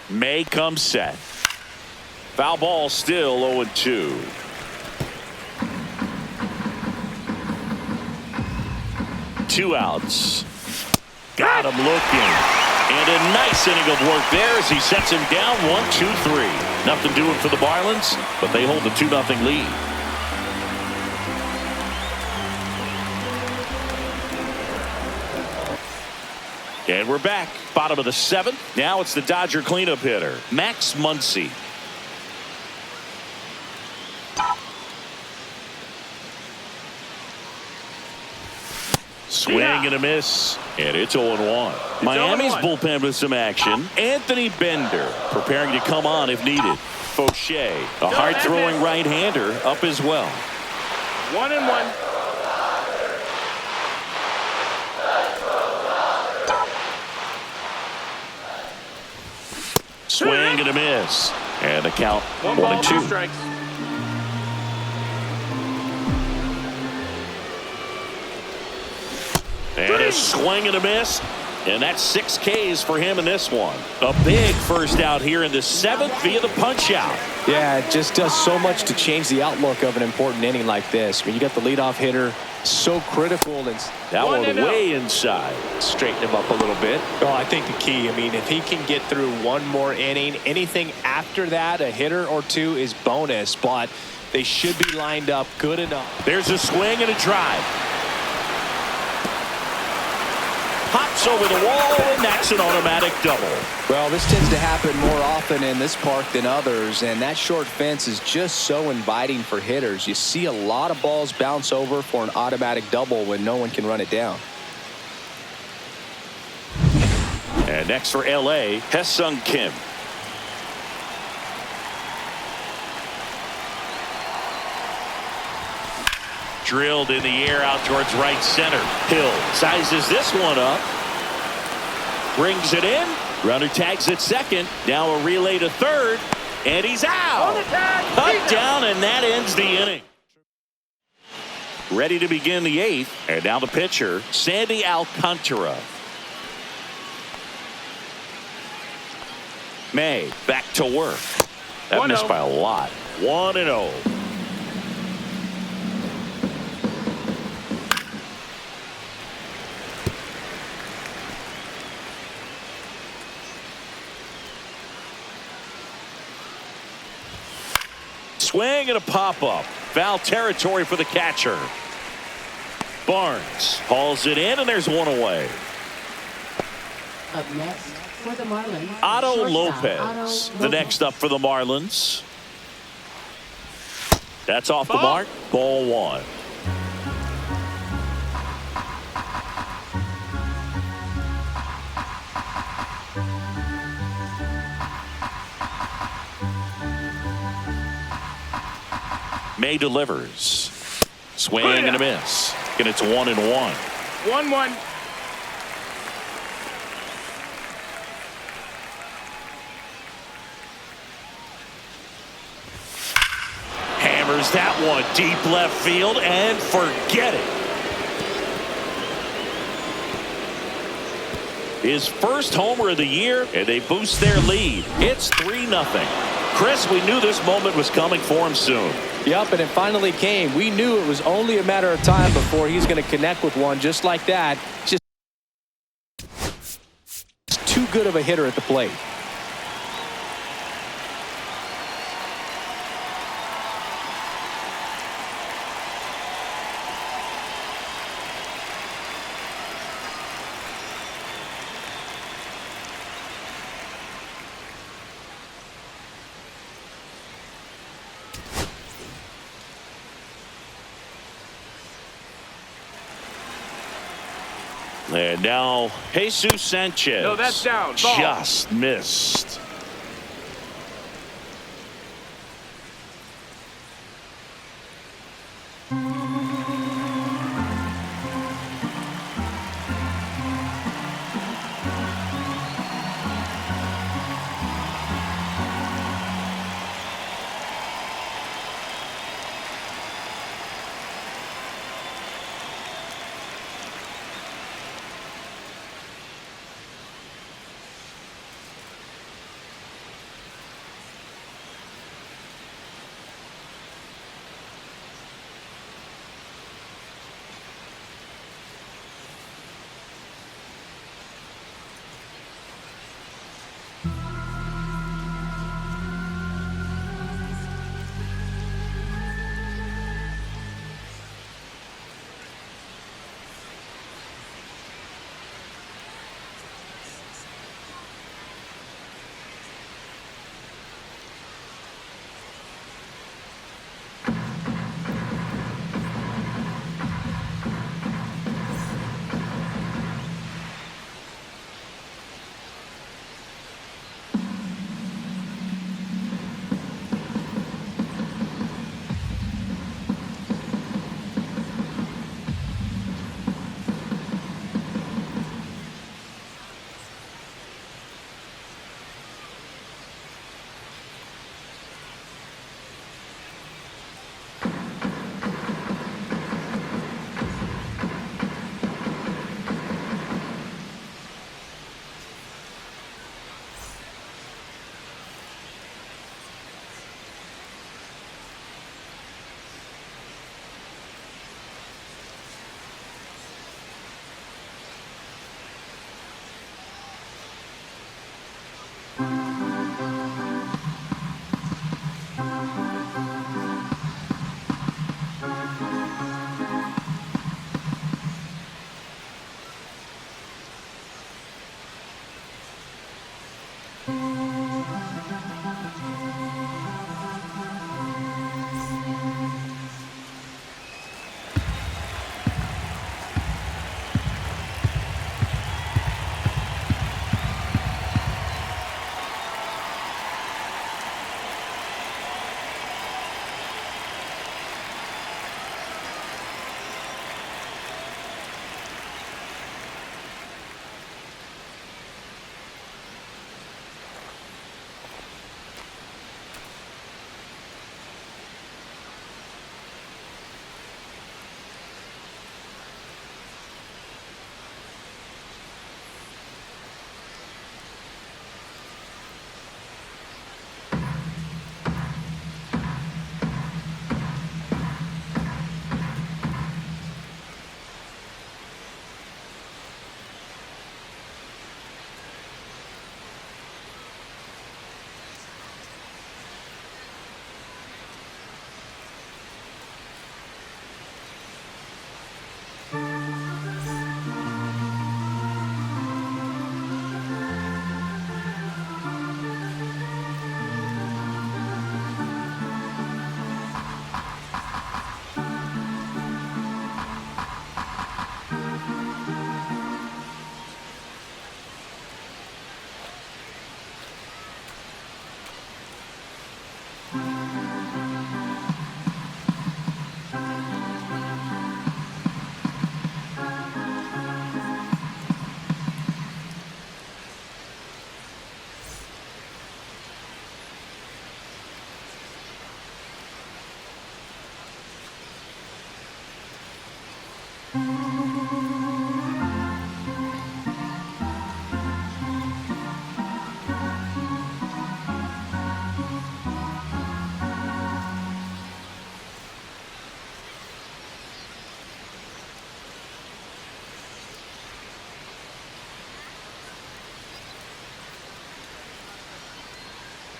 May comes set. Foul ball, still 0-2. Two outs. Got him looking. And a nice inning of work there as he sets him down 1-2-3. Nothing doing for the Marlins, but they hold the 2-0 lead. And we're back. Bottom of the 7th. Now it's the Dodger cleanup hitter, Max Muncy. Swing and a miss. And it's 0-1. Miami's bullpen with some action. Anthony Bender preparing to come on if needed. Fauché, a hard-throwing right-hander, up as well. 1-1. Swing and a miss. And the count 1 ball, 2 1-2. strikes. And a swing and a miss. And that's 6 Ks for him in this one. A big first out here in the 7th via the punch out. Yeah, it just does so much to change the outlook of an important inning like this. I mean, you got the leadoff hitter, so critical. And that one way inside. Straighten him up a little bit. Well, I think the key, I mean, if he can get through one more inning, anything after that, a hitter or 2 is bonus, but they should be lined up good enough. There's a swing and a drive. Hops over the wall, and that's an automatic double. Well, this tends to happen more often in this park than others, and that short fence is just so inviting for hitters. You see a lot of balls bounce over for an automatic double when no one can run it down. And next for L.A., Hesung Kim. Drilled in the air out towards right center. Hill sizes this one up. Brings it in. Runner tags at second. Now a relay to third. And he's out. Cut down, and that ends the inning. Ready to begin the 8th. And now the pitcher, Sandy Alcantara. May back to work. That missed by a lot. 1-0. Swing and a pop-up. Foul territory for the catcher. Barnes hauls it in, and there's one away. Up next for the Marlins, Otto shortstop, Lopez, Otto the Lopez. next up for the Marlins. That's off the mark. Ball 1. May delivers. Swing and a miss. And it's 1-1. 1-1. Hammers that one deep left field and forget it. his first homer of the year, and they boost their lead. It's 3-0. Chris, we knew this moment was coming for him soon. Yep, and it finally came. We knew it was only a matter of time before he's going to connect with one just like that. Just too good of a hitter at the plate. And now Jesus Sanchez. No, that's down. Ball. Just missed.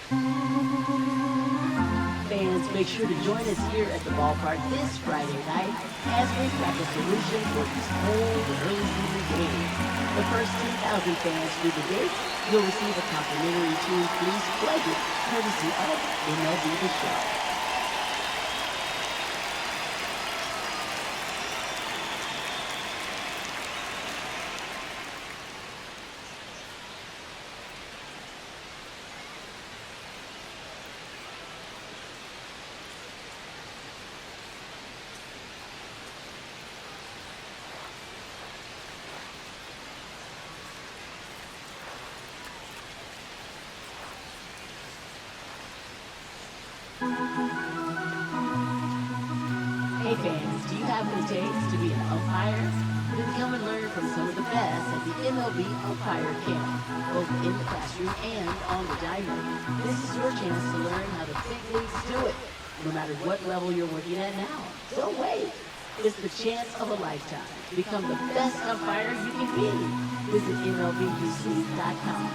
Fans, make sure to join us here at the ballpark this Friday night as we crack a solution for these cold early season games. The first 10,000 fans through the gate will receive a complimentary team fleece blanket courtesy of MLB The Show. Hey fans, do you have what it takes to be an umpire? Then come and learn from some of the best at the MLB Umpire Camp, both in the classroom and on the diamond. This is your chance to learn how the big leagues do it, no matter what level you're working at now. Don't wait. It's the chance of a lifetime. Become the best umpire you can be. Visit MLBUC.com.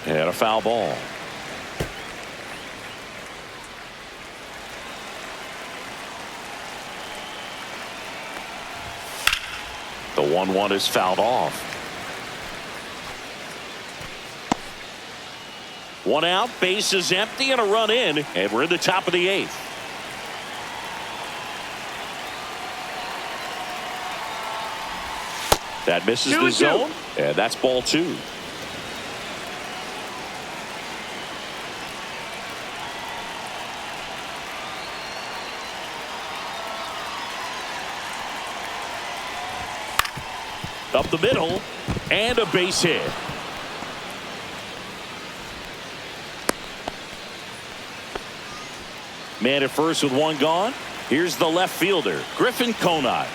And a foul ball. The 1-1 is fouled off. One out, base is empty, and a run in, and we're in the top of the 8th. That misses the zone, and that's ball 2. Up the middle, and a base hit. Man at first with one gone. Here's the left fielder, Griffin Conine.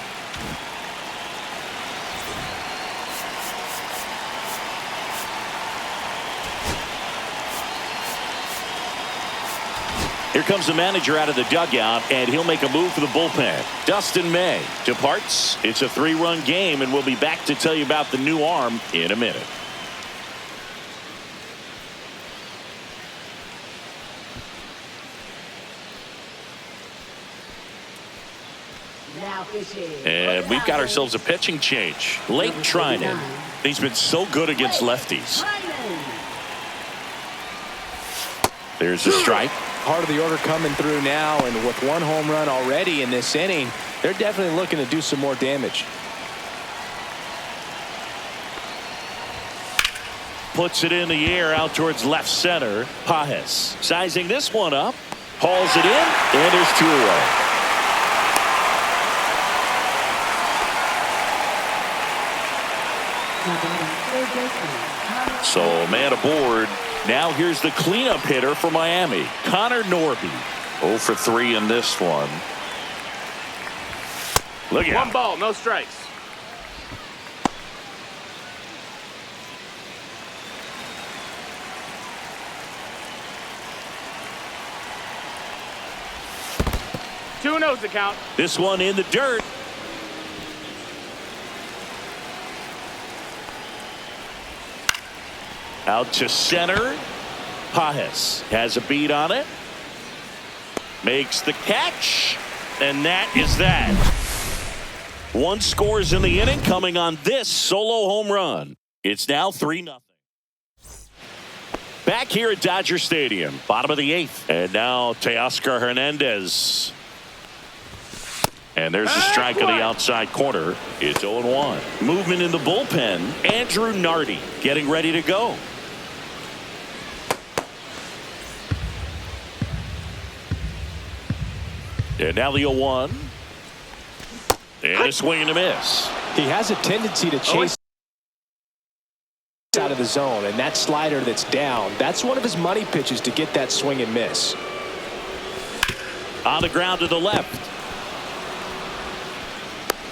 Here comes the manager out of the dugout, and he'll make a move for the bullpen. Dustin May departs. It's a 3-run game, and we'll be back to tell you about the new arm in a minute. Now fishing. And we've got ourselves a pitching change. Lake Trinan. He's been so good against lefties. There's a strike. Part of the order coming through now, and with one home run already in this inning, they're definitely looking to do some more damage. Puts it in the air out towards left center. Pajes sizing this one up. Hauls it in, and there's 2 away. So man aboard. Now here's the cleanup hitter for Miami, Connor Norby. 0 for 3 in this one. Look at One ball, no strikes. Two no's to count. this one in the dirt. Out to center. Pajes has a beat on it. Makes the catch. And that is that. 1 scores in the inning coming on this solo home run. It's now 3-0. Back here at Dodger Stadium. Bottom of the 8th. And now Teoscar Hernandez. And there's a strike on the outside corner. It's 0-1. Movement in the bullpen. Andrew Nardi getting ready to go. And now the 0-1. And a swing and a miss. He has a tendency to chase out of the zone, and that slider that's down, that's one of his money pitches to get that swing and miss. On the ground to the left.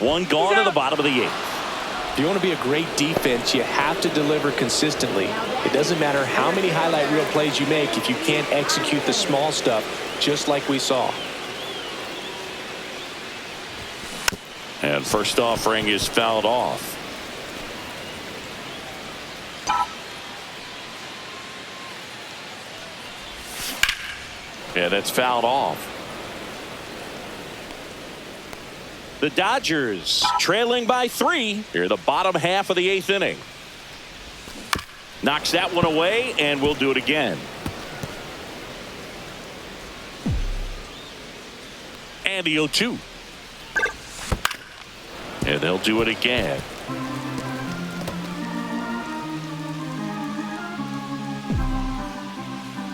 1 gone to the bottom of the 8th. If you want to be a great defense, you have to deliver consistently. It doesn't matter how many highlight reel plays you make if you can't execute the small stuff, just like we saw. And first offering is fouled off. And it's fouled off. The Dodgers trailing by 3 here the bottom half of the 8th inning. Knocks that one away, and we'll do it again. And the 0-2. And they'll do it again.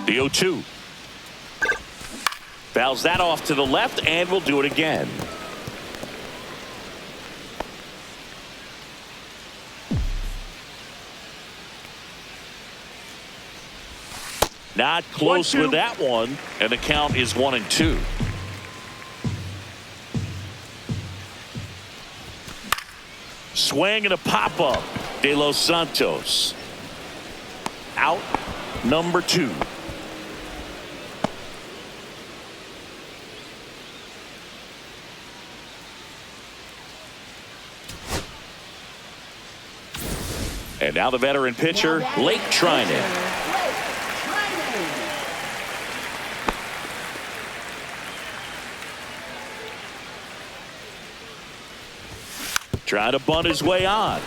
The 0-2. Fouls that off to the left, and we'll do it again. Not close with that one, and the count is 1-2. Swing and a pop-up. De Los Santos. Out number 2. And now the veteran pitcher, Lake Trinan. Trying to bunt his way on.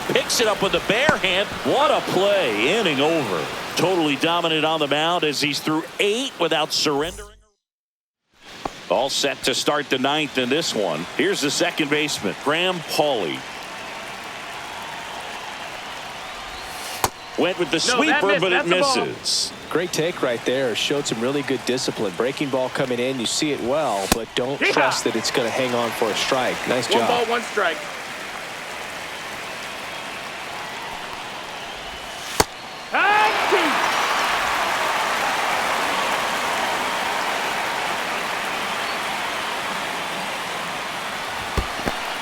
Picks it up with the bare hand. What a play. Inning over. Totally dominant on the mound as he's through 8 without surrendering. All set to start the 9th in this one. Here's the second baseman, Graham Pauley. Went with the sweeper, but it misses. Great take right there. Showed some really good discipline. Breaking ball coming in, you see it well, but don't trust that it's going to hang on for a strike. Nice job. 1 ball, 1 strike.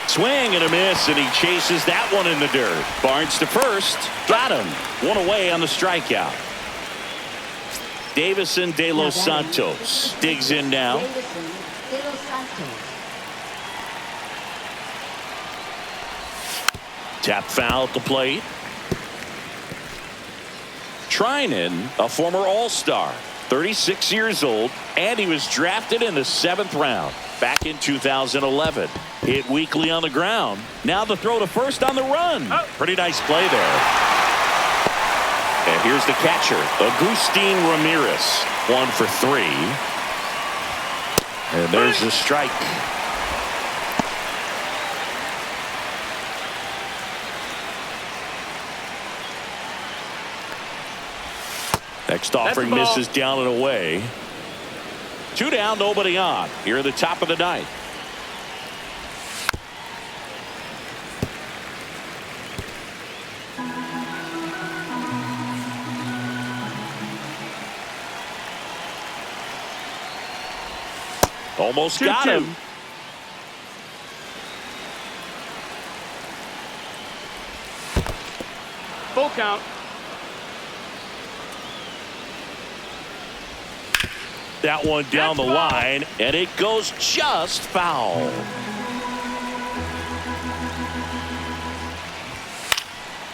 Swing and a miss, and he chases that one in the dirt. Barnes to first. Got him. One away on the strikeout. Davison de los Santos digs in now. Davison de los Santos. Tap foul at the plate. Trinan, a former All-Star, 36 years old, and he was drafted in the 7th round back in 2011. Hit weakly on the ground. Now the throw to first on the run. Pretty nice play there. And here's the catcher, Agustin Ramirez. 1 for 3. And there's the strike. Next offering misses down and away. 2 down, nobody on. Here at the top of the 9th. Almost got him. Full count. That one down the line, and it goes just foul.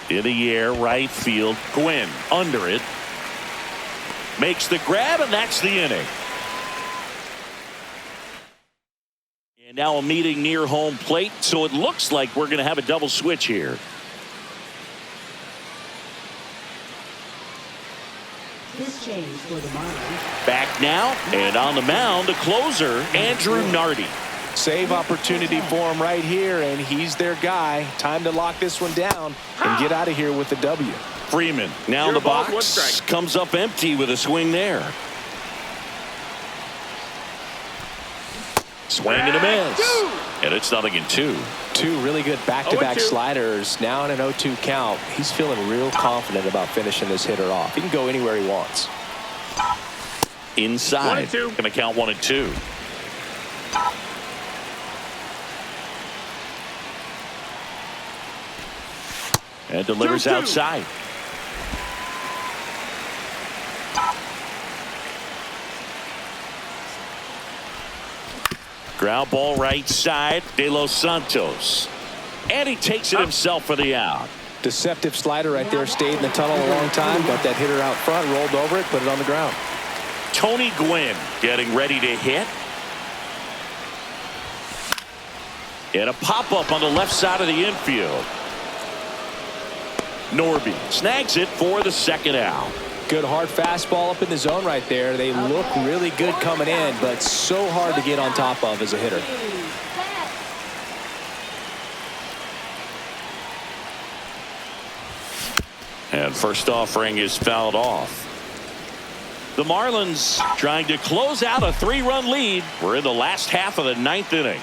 In the air, right field. Gwynn under it. Makes the grab, and that's the inning. And now a meeting near home plate, so it looks like we're going to have a double switch here. This change for the Marlins. Back now, and on the mound, the closer, Andrew Nardi. Save opportunity for him right here, and he's their guy. Time to lock this one down and get out of here with the W. Freeman now in the box, comes up empty with a swing there. Swing and a miss, and it's 0-2. 2 really good back-to-back sliders. Now in an 0-2 count. He's feeling real confident about finishing this hitter off. He can go anywhere he wants. Inside, going to count 1 and 2. And delivers outside. Ground ball right side, De Los Santos. And he takes it himself for the out. Deceptive slider right there. Stayed in the tunnel a long time. Got that hitter out front, rolled over it, put it on the ground. Tony Gwynn getting ready to hit. And a pop-up on the left side of the infield. Norby snags it for the 2nd out. Good hard fastball up in the zone right there. They look really good coming in, but so hard to get on top of as a hitter. And first offering is fouled off. The Marlins trying to close out a 3-run lead. We're in the last half of the 9th inning.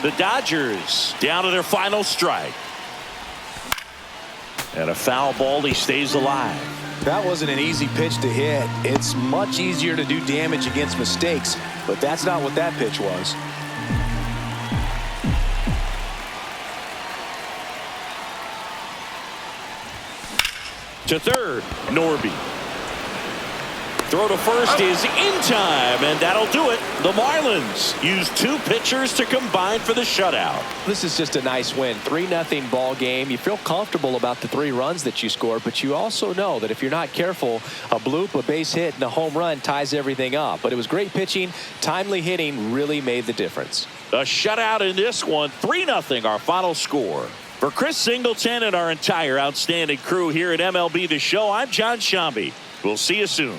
The Dodgers down to their final strike. And a foul ball. He stays alive. That wasn't an easy pitch to hit. It's much easier to do damage against mistakes, but that's not what that pitch was. To third, Norby. Throw to first is in time, and that'll do it. The Marlins use 2 pitchers to combine for the shutout. This is just a nice win. 3-0 ball game. You feel comfortable about the 3 runs that you scored, but you also know that if you're not careful, a bloop, a base hit, and a home run ties everything up. But it was great pitching. Timely hitting really made the difference. A shutout in this one. 3-0 our final score. For Chris Singleton and our entire outstanding crew here at MLB The Show, I'm John Shambi. We'll see you soon.